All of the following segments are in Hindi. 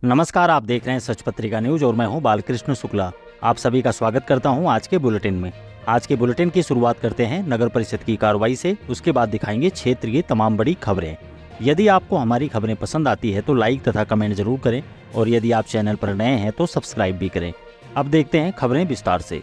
नमस्कार, आप देख रहे हैं सच पत्रिका न्यूज और मैं हूं बालकृष्ण शुक्ला। आप सभी का स्वागत करता हूं आज के बुलेटिन में। आज के बुलेटिन की शुरुआत करते हैं नगर परिषद की कार्रवाई से। उसके बाद दिखाएंगे क्षेत्र की तमाम बड़ी खबरें। यदि आपको हमारी खबरें पसंद आती है तो लाइक तथा कमेंट जरूर करें और यदि आप चैनल पर नए हैं तो सब्सक्राइब भी करें। अब देखते हैं खबरें विस्तार से।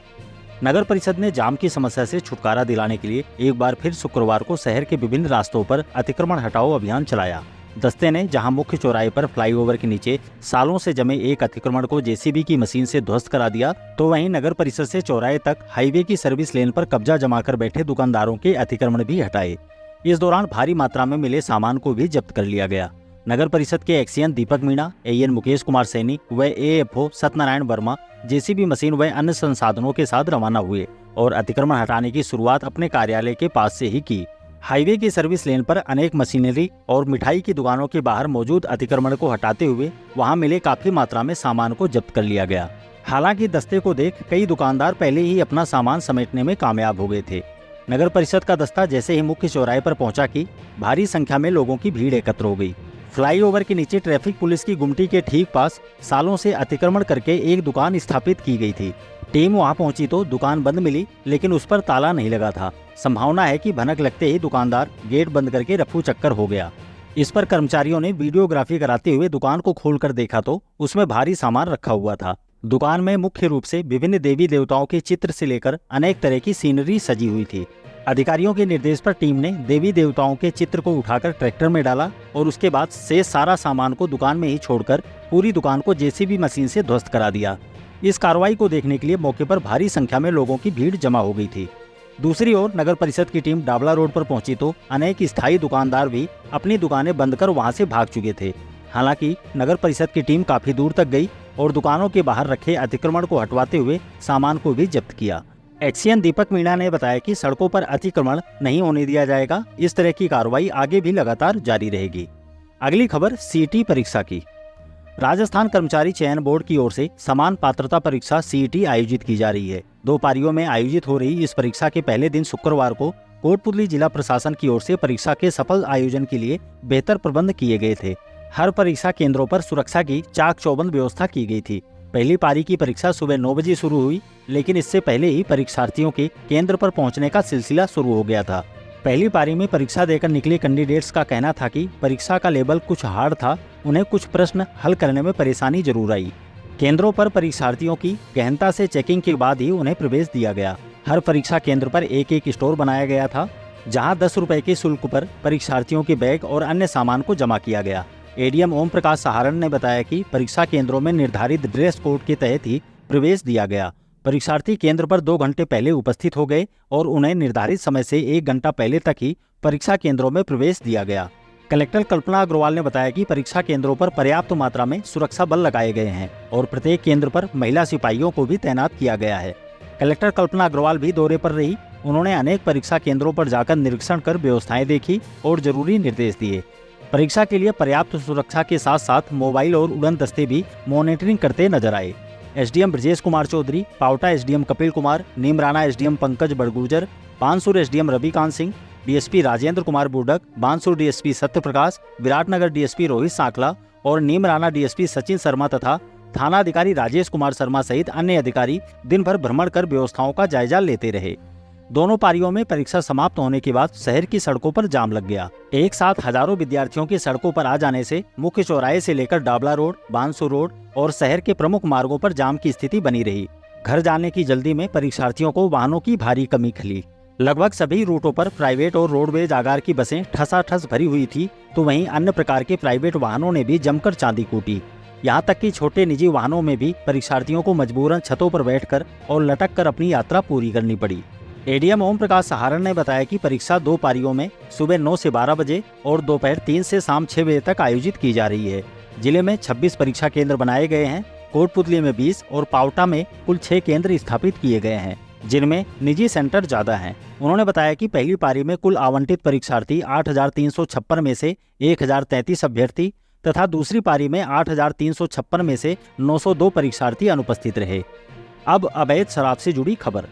नगर परिषद ने जाम की समस्या से छुटकारा दिलाने के लिए एक बार फिर शुक्रवार को शहर के विभिन्न रास्तों पर अतिक्रमण हटाओ अभियान चलाया। दस्ते ने जहां मुख्य चौराहे पर फ्लाईओवर के नीचे सालों से जमे एक अतिक्रमण को जेसीबी की मशीन से ध्वस्त करा दिया, तो वहीं नगर परिषद से चौराहे तक हाईवे की सर्विस लेन पर कब्जा जमाकर बैठे दुकानदारों के अतिक्रमण भी हटाए। इस दौरान भारी मात्रा में मिले सामान को भी जब्त कर लिया गया। नगर परिषद के एक्सीएन दीपक मीणा, एएन मुकेश कुमार सैनी व AFO Satyanarayan Verma JCB machine व अन्य संसाधनों के साथ रवाना हुए और अतिक्रमण हटाने की शुरुआत अपने कार्यालय के पास से ही की। हाईवे की सर्विस लेन पर अनेक मशीनरी और मिठाई की दुकानों के बाहर मौजूद अतिक्रमण को हटाते हुए वहां मिले काफी मात्रा में सामान को जब्त कर लिया गया। हालांकि दस्ते को देख कई दुकानदार पहले ही अपना सामान समेटने में कामयाब हो गए थे। नगर परिषद का दस्ता जैसे ही मुख्य चौराहे पर पहुंचा कि भारी संख्या में लोगों की भीड़ एकत्र हो गई। फ्लाईओवर के नीचे ट्रैफिक पुलिस की गुमटी के ठीक पास सालों से अतिक्रमण करके एक दुकान स्थापित की गई थी। टीम वहां पहुंची तो दुकान बंद मिली, लेकिन उस पर ताला नहीं लगा था। संभावना है कि भनक लगते ही दुकानदार गेट बंद करके रफू चक्कर हो गया। इस पर कर्मचारियों ने वीडियोग्राफी कराते हुए दुकान को खोलकर देखा तो उसमें भारी सामान रखा हुआ था। दुकान में मुख्य रूप से विभिन्न देवी देवताओं के चित्र से लेकर अनेक तरह की सीनरी सजी हुई थी। अधिकारियों के निर्देश पर टीम ने देवी देवताओं के चित्र को उठाकर ट्रैक्टर में डाला और उसके बाद शेष सारा सामान को दुकान में ही छोड़कर पूरी दुकान को जेसीबी मशीन से ध्वस्त करा दिया। इस कार्रवाई को देखने के लिए मौके पर भारी संख्या में लोगों की भीड़ जमा हो गई थी। दूसरी ओर नगर परिषद की टीम डाबला रोड पर पहुंची तो अनेक स्थायी दुकानदार भी अपनी दुकानें बंद कर वहां से भाग चुके थे। हालांकि नगर परिषद की टीम काफी दूर तक गई और दुकानों के बाहर रखे अतिक्रमण को हटवाते हुए सामान को भी जब्त किया। एक्सीएन दीपक मीणा ने बताया कि सड़कों पर अतिक्रमण नहीं होने दिया जाएगा। इस तरह की कार्रवाई आगे भी लगातार जारी रहेगी। अगली खबर सीईटी परीक्षा की। राजस्थान कर्मचारी चयन बोर्ड की ओर से समान पात्रता परीक्षा सीईटी आयोजित की जा रही है। 2 पारियों में आयोजित हो रही इस परीक्षा के पहले दिन शुक्रवार को कोटपुतली जिला प्रशासन की ओर से परीक्षा के सफल आयोजन के लिए बेहतर प्रबंध किए गए थे। हर परीक्षा केंद्रों पर सुरक्षा की चाक चौबंद व्यवस्था की गई थी। पहली पारी की परीक्षा सुबह 9 बजे शुरू हुई, लेकिन इससे पहले ही परीक्षार्थियों के केंद्र पर पहुंचने का सिलसिला शुरू हो गया था। पहली पारी में परीक्षा देकर निकले कैंडिडेट्स का कहना था कि परीक्षा का लेवल कुछ हार्ड था, उन्हें कुछ प्रश्न हल करने में परेशानी जरूर आई। केंद्रों पर परीक्षार्थियों की गहनता से चेकिंग के बाद ही उन्हें प्रवेश दिया गया। हर परीक्षा केंद्र पर एक स्टोर बनाया गया था, जहां 10 रुपए के शुल्क पर परीक्षार्थियों के बैग और अन्य सामान को जमा किया गया। एडीएम ओम प्रकाश सहारण ने बताया कि परीक्षा केंद्रों में निर्धारित ड्रेस कोड के तहत ही प्रवेश दिया गया। परीक्षार्थी केंद्र पर 2 घंटे पहले उपस्थित हो गए और उन्हें निर्धारित समय से 1 घंटा पहले तक ही परीक्षा केंद्रों में प्रवेश दिया गया। कलेक्टर कल्पना अग्रवाल ने बताया कि परीक्षा केंद्रों पर पर्याप्त मात्रा में सुरक्षा बल लगाए गए हैं और प्रत्येक केंद्र पर महिला सिपाहियों को भी तैनात किया गया है। कलेक्टर कल्पना अग्रवाल भी दौरे पर रही। उन्होंने अनेक परीक्षा केंद्रों पर जाकर निरीक्षण कर व्यवस्थाएं देखी और जरूरी निर्देश दिए। परीक्षा के लिए पर्याप्त सुरक्षा के साथ साथ मोबाइल और उड़न दस्ते भी मॉनिटरिंग करते नजर आए। SDM Brajesh Kumar Chaudhary, Pawta SDM Kapil Kumar, Neemrana SDM Pankaj Badgurjar, Bansur SDM Ravikant Singh, DSP Rajendra Kumar Burdak, Bansur DSP Satyaprakash, Viratnagar DSP Rohit Sankla और नीमराना डीएसपी सचिन शर्मा तथा थाना अधिकारी राजेश कुमार शर्मा सहित अन्य अधिकारी दिन भर भ्रमण कर व्यवस्थाओं का जायजा लेते रहे। दोनों पारियों में परीक्षा समाप्त होने के बाद शहर की सड़कों पर जाम लग गया। एक साथ हजारों विद्यार्थियों के सड़कों पर आ जाने से मुख्य चौराहे से लेकर डाबला रोड, बानसूर रोड और शहर के प्रमुख मार्गों पर जाम की स्थिति बनी रही। घर जाने की जल्दी में परीक्षार्थियों को वाहनों की भारी कमी खली। लगभग सभी रूटों पर प्राइवेट और रोडवेज आगार की बसें ठसाठस भरी हुई थी, तो वहीं अन्य प्रकार के प्राइवेट वाहनों ने भी जमकर चांदी कूटी। यहाँ तक कि छोटे निजी वाहनों में भी परीक्षार्थियों को मजबूरन छतों पर बैठकर और लटक कर अपनी यात्रा पूरी करनी पड़ी। एडीएम ओम प्रकाश सहारण ने बताया कि परीक्षा 2 पारियों में सुबह 9 से 12 बजे और दोपहर 3 से शाम 6 बजे तक आयोजित की जा रही है। जिले में 26 परीक्षा केंद्र बनाए गए हैं। कोटपुतली में 20 और पावटा में कुल 6 केंद्र स्थापित किए गए हैं, जिनमें निजी सेंटर ज्यादा हैं। उन्होंने बताया कि पहली पारी में कुल आवंटित परीक्षार्थी 8,356 में से 1,033 अभ्यर्थी तथा दूसरी पारी में 8,356 में से 902 परीक्षार्थी अनुपस्थित रहे। अब अवैध शराब से जुड़ी खबर।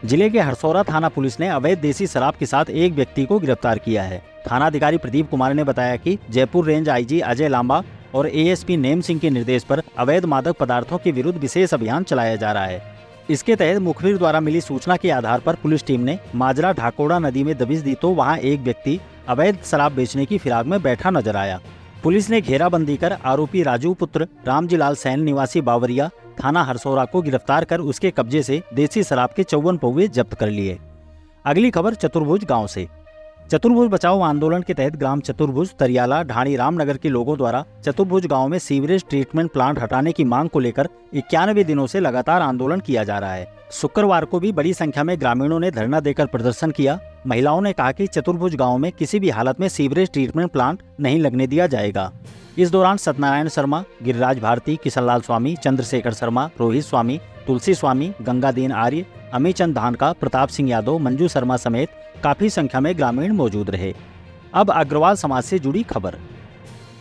जिले के हरसौरा थाना पुलिस ने अवैध देसी शराब के साथ एक व्यक्ति को गिरफ्तार किया है। थानाधिकारी प्रदीप कुमार ने बताया कि जयपुर रेंज आईजी अजय लांबा और एएसपी नेम सिंह के निर्देश पर अवैध मादक पदार्थों के विरुद्ध विशेष अभियान चलाया जा रहा है। इसके तहत मुखबिर द्वारा मिली सूचना के आधार पर पुलिस टीम ने माजरा ढाकोड़ा नदी में दबिश दी तो वहां एक व्यक्ति अवैध शराब बेचने की फिराक में बैठा नजर आया। पुलिस ने घेराबंदी कर आरोपी राजू पुत्र रामजीलाल सैन निवासी बावरिया थाना हरसौरा को गिरफ्तार कर उसके कब्जे से देसी शराब के 54 पौवे जब्त कर लिए। अगली खबर चतुर्भुज गांव से। चतुर्भुज बचाओ आंदोलन के तहत ग्राम चतुर्भुज, तरियाला, ढाणी रामनगर के लोगों द्वारा चतुर्भुज गांव में सीवरेज ट्रीटमेंट प्लांट हटाने की मांग को लेकर 91 दिनों से लगातार आंदोलन किया जा रहा है। शुक्रवार को भी बड़ी संख्या में ग्रामीणों ने धरना देकर प्रदर्शन किया। महिलाओं ने कहा कि चतुर्भुज गांव में किसी भी हालत में सीवरेज ट्रीटमेंट प्लांट नहीं लगने दिया जाएगा। इस दौरान सत्यनारायण शर्मा, गिरिराज भारती, किशनलाल स्वामी, चंद्रशेखर शर्मा, रोहित स्वामी, तुलसी स्वामी, गंगादीन आर्य, अमीचंद धानका, प्रताप सिंह यादव, मंजू शर्मा समेत काफी संख्या में ग्रामीण मौजूद रहे। अब अग्रवाल समाज से जुड़ी खबर।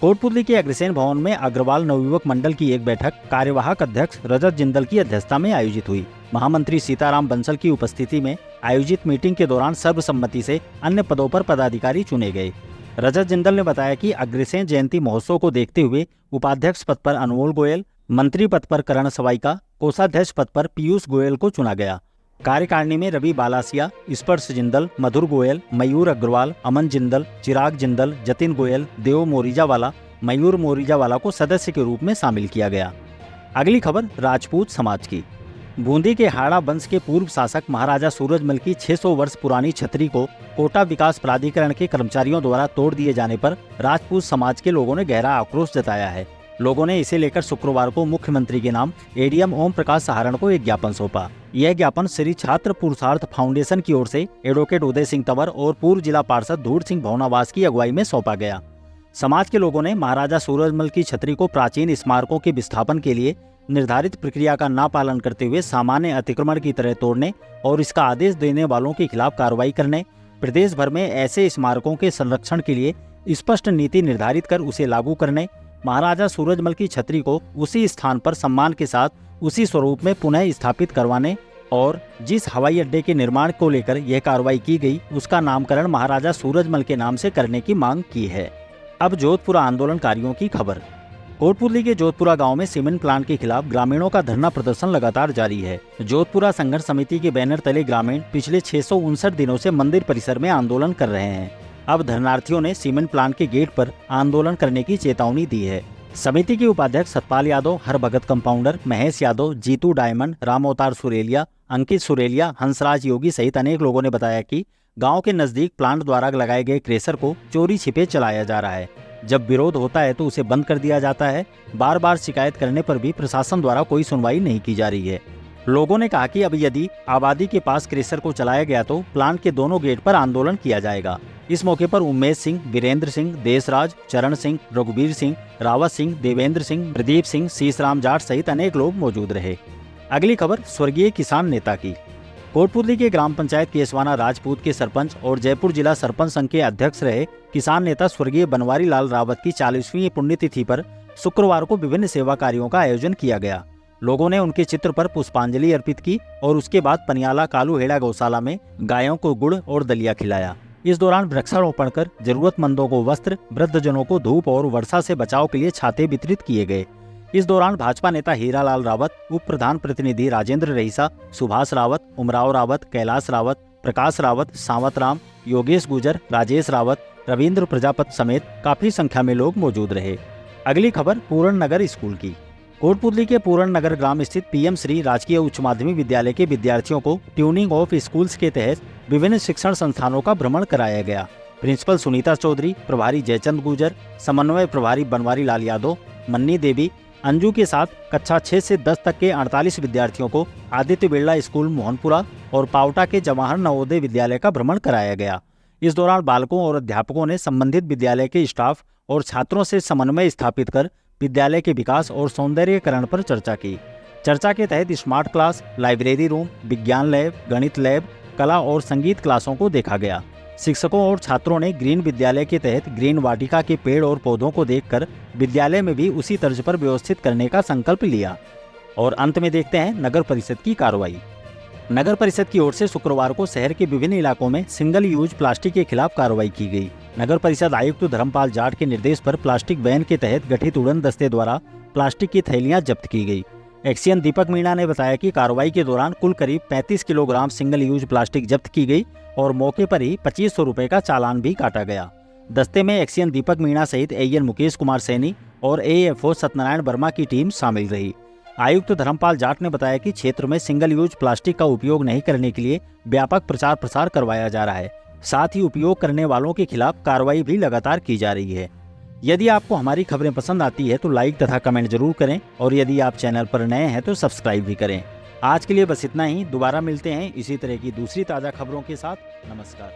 कोटपुतली के अग्रसेन भवन में अग्रवाल नवयुवक मंडल की एक बैठक कार्यवाहक अध्यक्ष रजत जिंदल की अध्यक्षता में आयोजित हुई। महामंत्री सीताराम बंसल की उपस्थिति में आयोजित मीटिंग के दौरान सर्वसम्मति से अन्य पदों पर पदाधिकारी चुने गए। रजत जिंदल ने बताया कि अग्रसेन जयंती महोत्सव को देखते हुए उपाध्यक्ष पद पर अनमोल गोयल, मंत्री पद पर करण सवाईका, कोषाध्यक्ष पद पर पीयूष गोयल को चुना गया। कार्यकारिणी में रवि बालासिया, स्पर्श जिंदल, मधुर गोयल, मयूर अग्रवाल, अमन जिंदल, चिराग जिंदल, जतिन गोयल, देव मोरीजावाला, मयूर मोरीजावाला को सदस्य के रूप में शामिल किया गया। अगली खबर राजपूत समाज की। बूंदी के हाड़ा वंश के पूर्व शासक महाराजा सूरजमल की 600 वर्ष पुरानी छतरी को कोटा विकास प्राधिकरण के कर्मचारियों द्वारा तोड़ दिए जाने पर राजपूत समाज के लोगों ने गहरा आक्रोश जताया है। लोगों ने इसे लेकर शुक्रवार को मुख्यमंत्री के नाम एडीएम ओम प्रकाश सहारण को एक ज्ञापन सौंपा। यह ज्ञापन श्री छात्र पुरुषार्थ फाउंडेशन की ओर से एडवोकेट उदय सिंह तंवर और पूर्व जिला पार्षद धूड़ सिंह भवनावास की अगुवाई में सौंपा गया। समाज के लोगों ने महाराजा सूरजमल की छतरी को प्राचीन स्मारकों के विस्थापन के लिए निर्धारित प्रक्रिया का न पालन करते हुए सामान्य अतिक्रमण की तरह तोड़ने और इसका आदेश देने वालों के खिलाफ कार्रवाई करने, प्रदेश भर में ऐसे स्मारकों के संरक्षण के लिए स्पष्ट नीति निर्धारित कर उसे लागू करने, महाराजा सूरजमल की छतरी को उसी स्थान पर सम्मान के साथ उसी स्वरूप में पुनः स्थापित करवाने और जिस हवाई अड्डे के निर्माण को लेकर यह कार्रवाई की गई उसका नामकरण महाराजा सूरजमल के नाम से करने की मांग की है। अब जोधपुर आंदोलनकारियों की खबर। कोटपुतली के जोधपुरा गांव में सीमेंट प्लांट के खिलाफ ग्रामीणों का धरना प्रदर्शन लगातार जारी है। जोधपुरा संघर्ष समिति के बैनर तले ग्रामीण पिछले 659 दिनों से मंदिर परिसर में आंदोलन कर रहे हैं। अब धरनार्थियों ने सीमेंट प्लांट के गेट पर आंदोलन करने की चेतावनी दी है। समिति के उपाध्यक्ष सतपाल यादव, हर भगत कंपाउंडर, महेश यादव, जीतू डायमंड, राम अवतार सुरेलिया, अंकित सुरेलिया, हंसराज योगी सहित अनेक लोगों ने बताया कि गांव के नजदीक प्लांट द्वारा लगाए गए क्रेशर को चोरी छिपे चलाया जा रहा है। जब विरोध होता है तो उसे बंद कर दिया जाता है। बार बार शिकायत करने पर भी प्रशासन द्वारा कोई सुनवाई नहीं की जा रही है। लोगों ने कहा कि अब यदि आबादी के पास क्रेशर को चलाया गया तो प्लांट के दोनों गेट पर आंदोलन किया जाएगा। इस मौके पर उमेश सिंह, वीरेंद्र सिंह, देशराज, चरण सिंह, रघुवीर सिंह, रावत सिंह, देवेंद्र सिंह, प्रदीप सिंह, शीशराम जाट सहित अनेक लोग मौजूद रहे। अगली खबर स्वर्गीय किसान नेता की। कोटपुतली के ग्राम पंचायत केसवाना राजपूत के सरपंच और जयपुर जिला सरपंच संघ के अध्यक्ष रहे किसान नेता स्वर्गीय बनवारी लाल रावत की 40वीं पुण्यतिथि पर शुक्रवार को विभिन्न सेवा कार्यों का आयोजन किया गया। लोगों ने उनके चित्र पर पुष्पांजलि अर्पित की और उसके बाद पनियाला कालूहेड़ा गौशाला में गायों को गुड़ और दलिया खिलाया। इस दौरान वृक्षारोपण कर जरूरतमंदों को वस्त्र, वृद्धजनों को धूप और वर्षा से बचाव के लिए छाते वितरित किए गए। इस दौरान भाजपा नेता हीरालाल रावत, उप प्रधान प्रतिनिधि राजेंद्र रईसा, सुभाष रावत, उमराव रावत, कैलाश रावत, प्रकाश रावत, सावत राम, योगेश गुजर, राजेश रावत, रविंद्र प्रजापत समेत काफी संख्या में लोग मौजूद रहे। अगली खबर पूरण नगर स्कूल की। कोटपुतली के पूरण नगर ग्राम स्थित पीएम श्री राजकीय उच्च माध्यमिक विद्यालय के विद्यार्थियों को ट्यूनिंग ऑफ स्कूल्स के तहत विभिन्न शिक्षण संस्थानों का भ्रमण कराया गया। प्रिंसिपल सुनीता चौधरी, प्रभारी जयचंद गुजर, समन्वय प्रभारी बनवारी लाल यादव, मन्नी देवी, अंजू के साथ कक्षा 6 से 10 तक के 48 विद्यार्थियों को आदित्य बिरला स्कूल मोहनपुरा और पावटा के जवाहर नवोदय विद्यालय का भ्रमण कराया गया। इस दौरान बालकों और अध्यापकों ने संबंधित विद्यालय के स्टाफ और छात्रों से समन्वय स्थापित कर विद्यालय के विकास और सौंदर्यीकरण पर चर्चा की। चर्चा के तहत स्मार्ट क्लास, लाइब्रेरी रूम, विज्ञान लैब, गणित लैब, कला और संगीत क्लासों को देखा गया। शिक्षकों और छात्रों ने ग्रीन विद्यालय के तहत ग्रीन वाटिका के पेड़ और पौधों को देखकर विद्यालय में भी उसी तर्ज पर व्यवस्थित करने का संकल्प लिया। और अंत में देखते हैं नगर परिषद की कार्रवाई। नगर परिषद की ओर से शुक्रवार को शहर के विभिन्न इलाकों में सिंगल यूज प्लास्टिक के खिलाफ कार्रवाई की गई। नगर परिषद आयुक्त धर्मपाल जाट के निर्देश पर प्लास्टिक बैन के तहत गठित उड़न दस्ते द्वारा प्लास्टिक की थैलियां जब्त की गई। एक्सीएन दीपक मीणा ने बताया कि कार्रवाई के दौरान कुल करीब 35 किलोग्राम सिंगल यूज प्लास्टिक जब्त की गई और मौके पर ही 2500 रुपए का चालान भी काटा गया। दस्ते में एक्सीएन दीपक मीणा सहित एएन मुकेश कुमार सैनी और एएफओ सत्यनारायण वर्मा की टीम शामिल रही। आयुक्त धर्मपाल जाट ने बताया कि क्षेत्र में सिंगल यूज प्लास्टिक का उपयोग नहीं करने के लिए व्यापक प्रचार प्रसार करवाया जा रहा है। साथ ही उपयोग करने वालों के खिलाफ कार्रवाई भी लगातार की जा रही है। यदि आपको हमारी खबरें पसंद आती है तो लाइक तथा कमेंट जरूर करें और यदि आप चैनल पर नए हैं तो सब्सक्राइब भी करें। आज के लिए बस इतना ही। दोबारा मिलते हैं इसी तरह की दूसरी ताज़ा खबरों के साथ। नमस्कार।